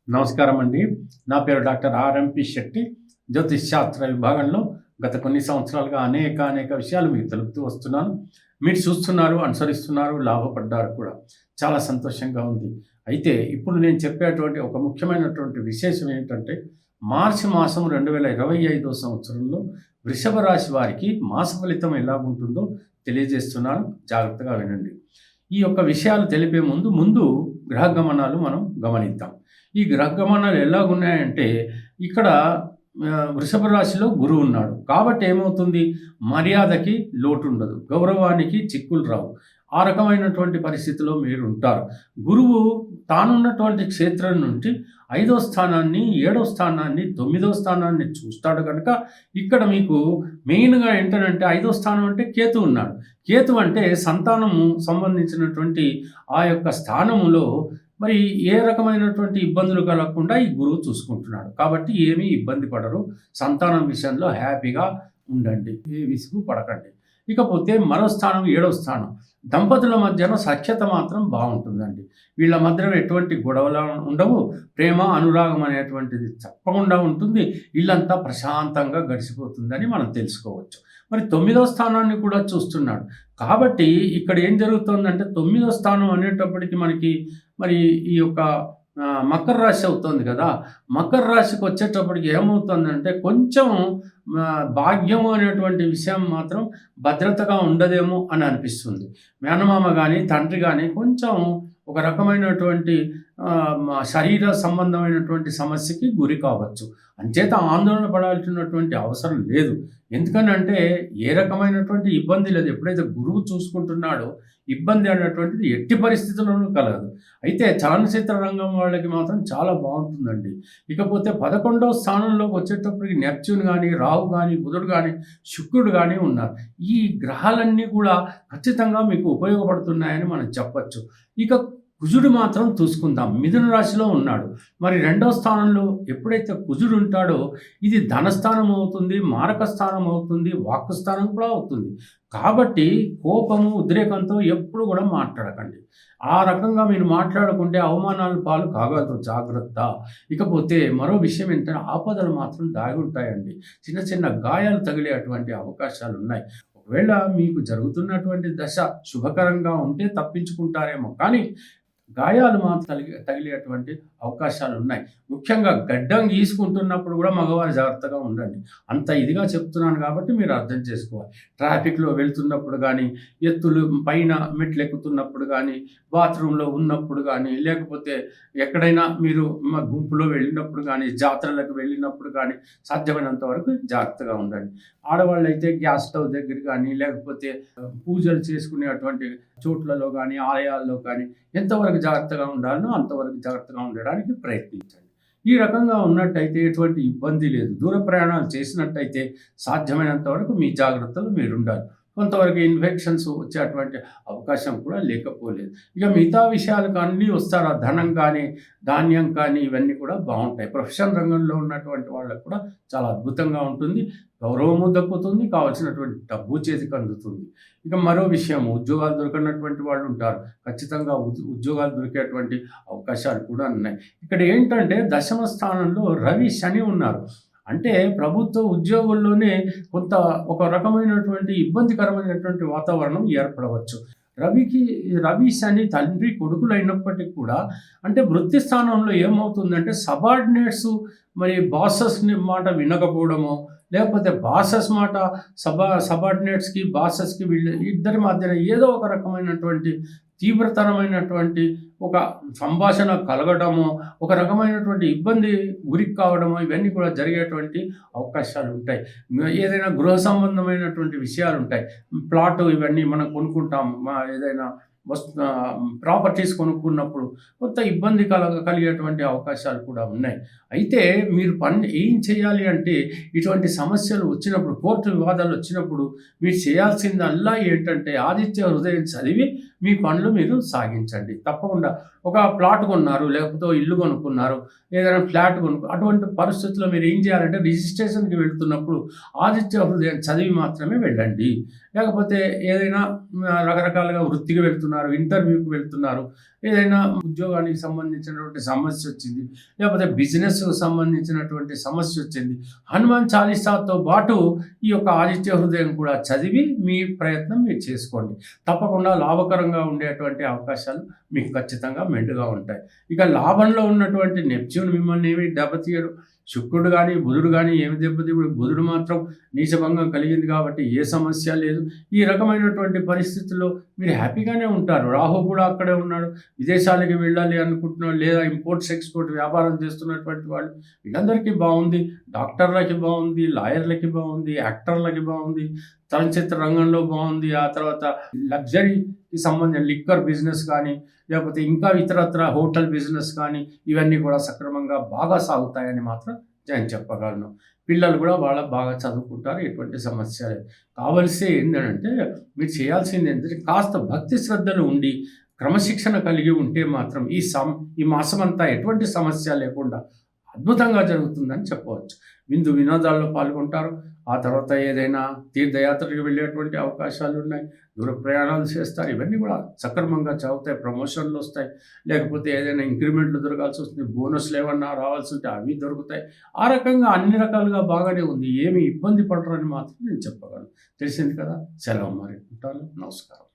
నమస్కారం అండి. నా పేరు డాక్టర్ ఆర్ఎంపి శెట్టి. జ్యోతిష్ శాస్త్ర విభాగంలో గత కొన్ని సంవత్సరాలుగా అనేక విషయాలు మీకు తెలుపుతూ వస్తున్నాను. మీరు చూస్తున్నారు, అనుసరిస్తున్నారు, లాభపడ్డారు కూడా. చాలా సంతోషంగా ఉంది. అయితే ఇప్పుడు నేను చెప్పేటువంటి ఒక ముఖ్యమైనటువంటి విశేషం ఏంటంటే, మార్చి మాసం 2025 సంవత్సరంలో వృషభ రాశి వారికి మాస ఫలితం ఎలాగుంటుందో తెలియజేస్తున్నాను. జాగ్రత్తగా వినండి. ఈ యొక్క విషయాలు తెలిపే ముందు గ్రహ గమనాలు మనం గమనిద్దాం. ఈ గ్రహ గమనాలు ఎలాగున్నాయంటే, ఇక్కడ వృషభ రాశిలో గురువు ఉన్నాడు. కాబట్టి ఏమవుతుంది, మర్యాదకి లోటు ఉండదు, గౌరవానికి చిక్కులు రావు. ఆ రకమైనటువంటి పరిస్థితిలో మీరు ఉంటారు. గురువు తానున్నటువంటి క్షేత్రం నుంచి 5వ స్థానాన్ని, 7వ స్థానాన్ని, 9వ స్థానాన్ని చూస్తాడు కనుక ఇక్కడ మీకు మెయిన్గా ఏంటంటే 5వ స్థానం అంటే కేతు ఉన్నాడు. కేతు అంటే సంతానము సంబంధించినటువంటి ఆ యొక్క స్థానములో మరి ఏ రకమైనటువంటి ఇబ్బందులు కలగకుండా ఈ గురువు చూసుకుంటున్నాడు. కాబట్టి ఏమీ ఇబ్బంది పడరు. సంతానం విషయంలో హ్యాపీగా ఉండండి, ఏ విసుగు పడకండి. ఇకపోతే మరో స్థానం 7వ స్థానం. దంపతుల మధ్యన సఖ్యత మాత్రం బాగుంటుందండి. వీళ్ళ మధ్యన ఎటువంటి గొడవలు ఉండవు. ప్రేమ, అనురాగం అనేటువంటిది తప్పకుండా ఉంటుంది. ఇల్లంతా ప్రశాంతంగా గడిచిపోతుందని మనం తెలుసుకోవచ్చు. మరి 9వ స్థానాన్ని కూడా చూస్తున్నాడు. కాబట్టి ఇక్కడ ఏం జరుగుతుందంటే 9వ స్థానం అనేటప్పటికి మనకి మరి ఈ యొక్క మకర రాశి అవుతుంది కదా. మకర రాశికి వచ్చేటప్పటికి ఏమవుతుందంటే కొంచెం భాగ్యము అనేటువంటి విషయం మాత్రం భద్రతగా ఉండదేమో అని అనిపిస్తుంది. మేనమామ కానీ, తండ్రి కానీ కొంచెం ఒక రకమైనటువంటి శరీర సంబంధమైనటువంటి సమస్యకి గురి కావచ్చు. అంచేత ఆందోళన పడాల్సినటువంటి అవసరం లేదు. ఎందుకనంటే ఏ రకమైనటువంటి ఇబ్బంది లేదు. ఎప్పుడైతే గురువు చూసుకుంటున్నాడో ఇబ్బంది అనేటువంటిది ఎట్టి పరిస్థితుల్లోనూ కలగదు. అయితే చలనచిత్ర రంగం వాళ్ళకి మాత్రం చాలా బాగుంటుందండి. ఇకపోతే 11వ స్థానంలోకి వచ్చేటప్పటికి నెప్ట్యూన్ కానీ, రాహు కానీ, బుధుడు కానీ, శుక్రుడు కానీ ఉన్నారు. ఈ గ్రహాలన్నీ కూడా ఖచ్చితంగా మీకు ఉపయోగపడుతున్నాయని మనం చెప్పచ్చు. ఇక కుజుడు మాత్రం చూసుకుందాం. మిథున రాశిలో ఉన్నాడు. మరి 2వ స్థానంలో ఎప్పుడైతే కుజుడు ఉంటాడో ఇది ధనస్థానం అవుతుంది, మారక స్థానం అవుతుంది, వాక్కు స్థానం కూడా అవుతుంది. కాబట్టి కోపము, ఉద్రేకంతో ఎప్పుడు కూడా మాట్లాడకండి. ఆ రకంగా మీరు మాట్లాడుకుంటే అవమానాల పాలు కాగలరు, జాగ్రత్త. ఇకపోతే మరో విషయం ఏంటంటే ఆపదలు మాత్రం దాగి ఉంటాయండి. చిన్న గాయాలు తగిలేటువంటి అవకాశాలు ఉన్నాయి. ఒకవేళ మీకు జరుగుతున్నటువంటి దశ శుభకరంగా ఉంటే తప్పించుకుంటారేమో, కానీ గాయాలు మాత్రం తగిలేటువంటి అవకాశాలు ఉన్నాయి. ముఖ్యంగా గడ్డం గీసుకుంటున్నప్పుడు కూడా మగవారు జాగ్రత్తగా ఉండండి. అంత ఇదిగా చెప్తున్నాను కాబట్టి మీరు అర్థం చేసుకోవాలి. ట్రాఫిక్లో వెళ్తున్నప్పుడు కానీ, ఎత్తులు పైన మెట్లు ఎక్కుతున్నప్పుడు కానీ, బాత్రూంలో ఉన్నప్పుడు కానీ, లేకపోతే ఎక్కడైనా మీరు గుంపులో వెళ్ళినప్పుడు కానీ, జాతరలకు వెళ్ళినప్పుడు కానీ సాధ్యమైనంత వరకు జాగ్రత్తగా ఉండండి. ఆడవాళ్ళు అయితే గ్యాస్ స్టవ్ దగ్గర కానీ, లేకపోతే పూజలు చేసుకునేటువంటి చోట్లలో కానీ, ఆలయాల్లో కానీ ఎంతవరకు జాగ్రత్తగా ఉండాలనో అంతవరకు జాగ్రత్తగా ఉండడానికి ప్రయత్నించండి. ఈ రకంగా ఉన్నట్టయితే ఎటువంటి ఇబ్బంది లేదు. దూర ప్రయాణాలు చేసినట్టయితే సాధ్యమైనంత వరకు మీ జాగ్రత్తలు మీరు ఉండాలి. కొంతవరకు ఇన్ఫెక్షన్స్ వచ్చేటువంటి అవకాశం కూడా లేకపోలేదు. ఇక మిగతా విషయాలకు అన్నీ వస్తారు. ధనం కానీ, ధాన్యం కానీ ఇవన్నీ కూడా బాగుంటాయి. ప్రొఫెషన్ రంగంలో ఉన్నటువంటి వాళ్ళకు కూడా చాలా అద్భుతంగా ఉంటుంది. గౌరవము దక్కుతుంది, కావాల్సినటువంటి డబ్బు చేతికి అందుతుంది. ఇక మరో విషయం, ఉద్యోగాలు దొరకనటువంటి వాళ్ళు ఉంటారు. ఖచ్చితంగా ఉద్యోగాలు దొరికేటువంటి అవకాశాలు కూడా ఉన్నాయి. ఇక్కడ ఏంటంటే 10వ స్థానంలో రవి, శని ఉన్నారు. అంటే ప్రభుత్వ ఉద్యోగుల్లోనే కొంత ఒక రకమైనటువంటి ఇబ్బందికరమైనటువంటి వాతావరణం ఏర్పడవచ్చు. రవి శని తండ్రి కొడుకులు అయినప్పటికీ కూడా అంటే వృత్తి స్థానంలో ఏమవుతుందంటే సబార్డినేట్స్ మరి బాసెస్ని మాట వినకపోవడము, లేకపోతే బాసెస్ మాట సబార్డినేట్స్కి బాసెస్కి వీళ్ళ ఇద్దరి మధ్యన ఏదో ఒక రకమైనటువంటి తీవ్రతరమైనటువంటి ఒక సంభాషణ కలగడము, ఒక రకమైనటువంటి ఇబ్బంది గురి కావడము, ఇవన్నీ కూడా జరిగేటువంటి అవకాశాలు ఉంటాయి. ఏదైనా గృహ సంబంధమైనటువంటి విషయాలు ఉంటాయి. ప్లాట్ ఇవన్నీ మనం కొనుక్కుంటాం, ఏదైనా ప్రాపర్టీస్ కొనుక్కున్నప్పుడు కొంత ఇబ్బంది కలిగేటువంటి అవకాశాలు కూడా ఉన్నాయి. అయితే మీరు ఏం చేయాలి అంటే ఇటువంటి సమస్యలు వచ్చినప్పుడు, కోర్టు వివాదాలు వచ్చినప్పుడు మీరు చేయాల్సిందల్లా ఏంటంటే ఆదిత్య హృదయం చదివి మీ పనులు మీరు సాగించండి. తప్పకుండా ఒక ప్లాట్ కొన్నారు, లేకపోతే ఓ ఇల్లు కొనుక్కున్నారు, ఏదైనా ఫ్లాట్ అటువంటి పరిస్థితుల్లో మీరు ఏం చేయాలంటే రిజిస్ట్రేషన్‌కి వెళ్తున్నప్పుడు ఆదిత్య హృదయం చదివి మాత్రమే వెళ్ళండి. లేకపోతే ఏదైనా రకరకాలుగా వృత్తికి వెళ్తున్నారు, ఇంటర్వ్యూకి వెళ్తున్నారు, ఏదైనా ఉద్యోగానికి సంబంధించినటువంటి సమస్యొచ్చింది, లేకపోతే బిజినెస్‌కు సంబంధించినటువంటి సమస్యొచ్చింది. హనుమాన్ చాలీసాతో పాటు ఈ యొక్క ఆదిత్య హృదయం కూడా చదివి మీ ప్రయత్నం మీరు చేసుకోండి. తప్పకుండా లాభకరంగా ఉండేటువంటి అవకాశాలు మీకు ఖచ్చితంగా మెండుగా ఉంటాయి. ఇక లాభంలో ఉన్నటువంటి నెప్ట్యూన్ మిమ్మల్ని ఏమి దెబ్బతీయడు. శుక్రుడు గానీ, బుధుడు గానీ ఏమి దెబ్బతీయడు. బుధుడు మాత్రం నీచభంగం కలిగింది కాబట్టి ఏ సమస్య లేదు. ఈ రకమైనటువంటి పరిస్థితుల్లో మీరు హ్యాపీగానే ఉంటారు. రాహు కూడా అక్కడే ఉన్నాడు. విదేశాలకి వెళ్ళాలి అనుకుంటున్నాడు, లేదా ఇంపోర్ట్స్, ఎక్స్‌పోర్ట్ వ్యాపారం చేస్తున్నటువంటి వాళ్ళు వీళ్ళందరికీ బావుంది. డాక్టర్లకి బావుంది, లాయర్లకి బావుంది, యాక్టర్లకి బావుంది, చలనచిత్ర రంగంలో బావుంది. ఆ తర్వాత లగ్జరీకి సంబంధించిన లిక్కర్ బిజినెస్ కానీ, లేకపోతే ఇంకా ఇతరత్ర హోటల్ బిజినెస్ కానీ ఇవన్నీ కూడా సక్రమంగా బాగా సాగుతాయని మాత్రం నేను చెప్పగలను. పిల్లలు కూడా బాగా చదువుకుంటారు. ఎటువంటి సమస్య లేదు. కావాల్సి ఏంటంటే మీరు చేయాల్సింది ఏంటంటే కాస్త భక్తి శ్రద్ధలు ఉండి, క్రమశిక్షణ కలిగి ఉంటే మాత్రం ఈ మాసమంతా ఎటువంటి సమస్య లేకుండా అద్భుతంగా జరుగుతుందని చెప్పవచ్చు. విందు వినోదాల్లో పాల్గొంటారు. ఆ తర్వాత ఏదైనా తీర్థయాత్రలకు వెళ్ళేటువంటి అవకాశాలున్నాయి. దూర ప్రయాణాలు చేస్తారు. ఇవన్నీ కూడా సక్రమంగా సాగుతాయి. ప్రమోషన్‌లొస్తాయి. లేకపోతే ఏదైనా ఇంక్రిమెంట్‌లు దొరకాల్సొస్తుంది. బోనస్‌లు ఏమన్నా రావాల్సుంటే అవి దొరుకుతాయి. ఆ రకంగా అన్ని రకాలుగా బాగానే ఉంది. ఏమి ఇబ్బంది పడరని మాత్రం నేను చెప్పగలను. తెలిసింది కదా! సెలవు మరి. ఉంటాను. నమస్కారం.